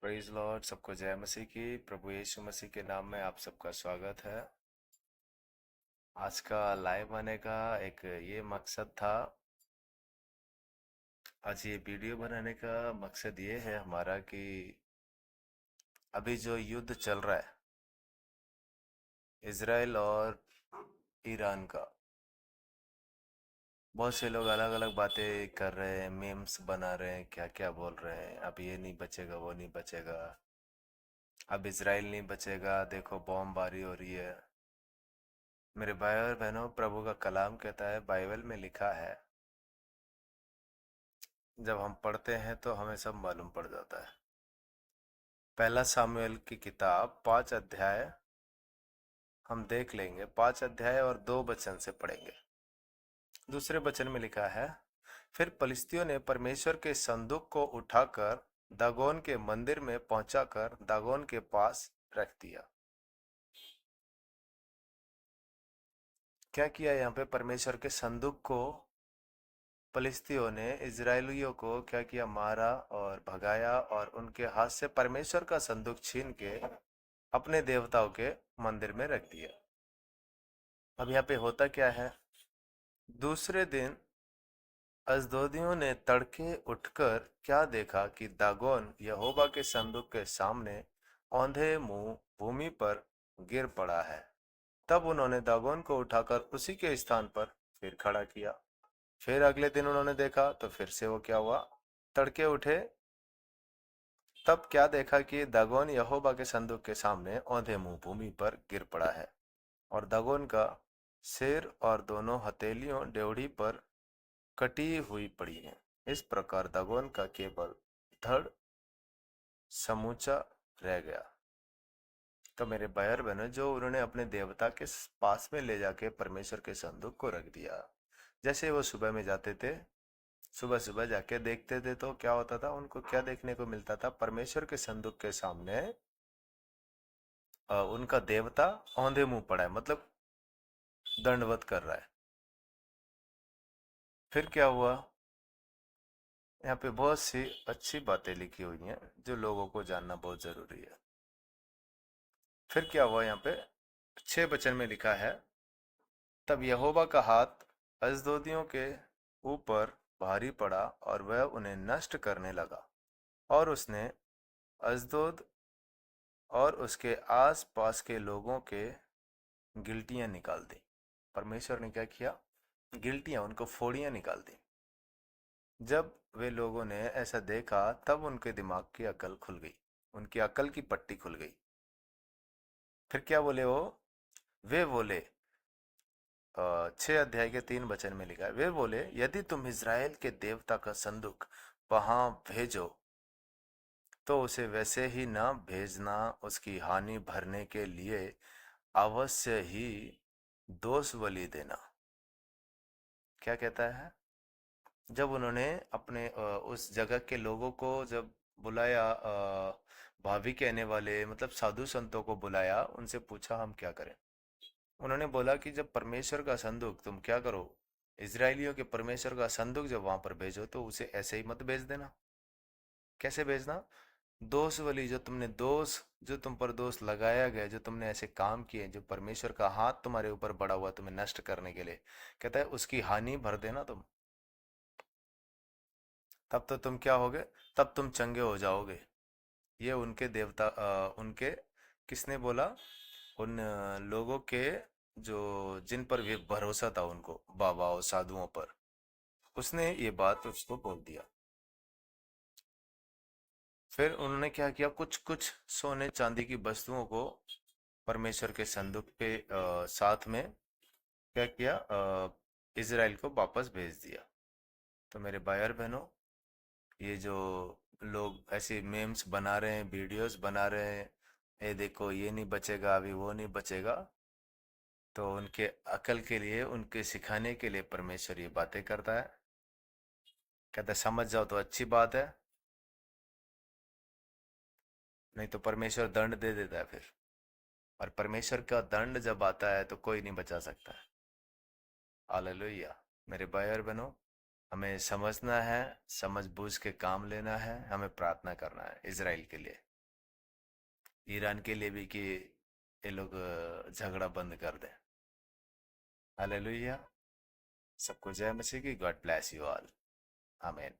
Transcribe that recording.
Praise Lord. सबको जय मसीह की। प्रभु यीशु मसीह के नाम में आप सबका स्वागत है। आज का लाइव आने का एक ये मकसद था। आज ये वीडियो बनाने का मकसद ये है हमारा कि अभी जो युद्ध चल रहा है इजराइल और ईरान का, बहुत से लोग अलग अलग बातें कर रहे हैं, मीम्स बना रहे हैं, क्या क्या बोल रहे हैं। अब ये नहीं बचेगा, वो नहीं बचेगा, अब इजराइल नहीं बचेगा, देखो बॉम्बबारी हो रही है। मेरे भाई और बहनों, प्रभु का कलाम कहता है, बाइबल में लिखा है, जब हम पढ़ते हैं तो हमें सब मालूम पड़ जाता है। पहला सामुएल की किताब 5 अध्याय हम देख लेंगे। 5 अध्याय और 2 वचन से पढ़ेंगे। दूसरे वचन में लिखा है, फिर पलिस्तियों ने परमेश्वर के संदूक को उठाकर दागोन के मंदिर में पहुंचाकर दागोन के पास रख दिया। क्या किया यहाँ पे? परमेश्वर के संदूक को फलिस्तियों ने इजरायलियों को क्या किया? मारा और भगाया और उनके हाथ से परमेश्वर का संदूक छीन के अपने देवताओं के मंदिर में रख दिया। अब यहाँ पे होता क्या है? दूसरे दिन अजदोदियों ने तड़के उठकर क्या देखा कि दागोन यहोवा के संदूक के सामने औंधे मुंह भूमि पर गिर पड़ा है। तब उन्होंने दागोन को उठाकर उसी के स्थान पर फिर खड़ा किया। फिर अगले दिन उन्होंने देखा तो फिर से वो क्या हुआ? तड़के उठे, तब क्या देखा कि दागोन यहोवा के संदूक के सामने औंधे मुंह भूमि पर गिर पड़ा है और दागोन का सिर और दोनों हथेलियों ड्योढ़ी पर कटी हुई पड़ी हैं। इस प्रकार दागोन का केवल धड़ समूचा रह गया। तो मेरे भाई और बहनों, जो उन्होंने अपने देवता के पास में ले जाके परमेश्वर के संदूक को रख दिया, जैसे वो सुबह में जाते थे, सुबह सुबह जाके देखते थे तो क्या होता था? उनको क्या देखने को मिलता था? परमेश्वर के संदूक के सामने उनका देवता औंधे मुंह पड़ा है, मतलब दंडवत कर रहा है। फिर क्या हुआ? यहाँ पे बहुत सी अच्छी बातें लिखी हुई हैं जो लोगों को जानना बहुत जरूरी है। फिर क्या हुआ? यहाँ पे 6 वचन में लिखा है, तब यहोवा का हाथ अजदोदियों के ऊपर भारी पड़ा और वह उन्हें नष्ट करने लगा और उसने अजदोद और उसके आस पास के लोगों के गिल्टियां निकाल दी। परमेश्वर ने क्या किया? गिल्टियां, उनको फोड़ियां निकाल दी। जब वे लोगों ने ऐसा देखा तब उनके दिमाग की अकल खुल गई, उनकी अकल की पट्टी खुल गई। फिर क्या बोले वो? वे बोले, 6 अध्याय के 3 वचन में लिखा है, वे बोले, यदि तुम इज़राइल के देवता का संदूक वहां भेजो तो उसे वैसे ही ना भेजना, उसकी हानि भरने के लिए अवश्य ही दोष बलि देना। क्या कहता है? जब उन्होंने अपने उस जगह के लोगों को जब बुलाया, भावी कहने वाले मतलब साधु संतों को बुलाया, उनसे पूछा हम क्या करें। उन्होंने बोला कि जब परमेश्वर का संदूक, तुम क्या करो, इजरायलियों के परमेश्वर का संदूक जब वहां पर भेजो तो उसे ऐसे ही मत भेज देना। कैसे भेजना? दोष बलि, जो तुमने दोष, जो तुम पर दोष लगाया गया, जो तुमने ऐसे काम किए, जो परमेश्वर का हाथ तुम्हारे ऊपर बड़ा हुआ तुम्हें नष्ट करने के लिए, कहता है उसकी हानि भर देना तुम। तब तो तुम क्या होगे? तब तुम चंगे हो जाओगे। ये उनके देवता, उनके, किसने बोला? उन लोगों के जो, जिन पर भी भरोसा था उनको, बाबाओं साधुओं पर, उसने ये बात उसको बोल दिया। फिर उन्होंने क्या किया? कुछ कुछ सोने चांदी की वस्तुओं को परमेश्वर के संदूक पे साथ में क्या किया? इजराइल को वापस भेज दिया। तो मेरे भाई और बहनों, ये जो लोग ऐसे मेम्स बना रहे हैं, वीडियोस बना रहे हैं, ये देखो ये नहीं बचेगा, अभी वो नहीं बचेगा, तो उनके अकल के लिए, उनके सिखाने के लिए परमेश्वर ये बातें करता है। कहता है समझ जाओ तो अच्छी बात है, नहीं तो परमेश्वर दंड दे देता है फिर। और परमेश्वर का दंड जब आता है तो कोई नहीं बचा सकता है। हालेलुया। मेरे भाई और बहनों, हमें समझना है, समझ बूझ के काम लेना है, हमें प्रार्थना करना है इजराइल के लिए। ईरान के लिए भी कि ये लोग झगड़ा बंद कर दें। हालेलुया। सबको जय मसीह की। God bless you all. आमीन।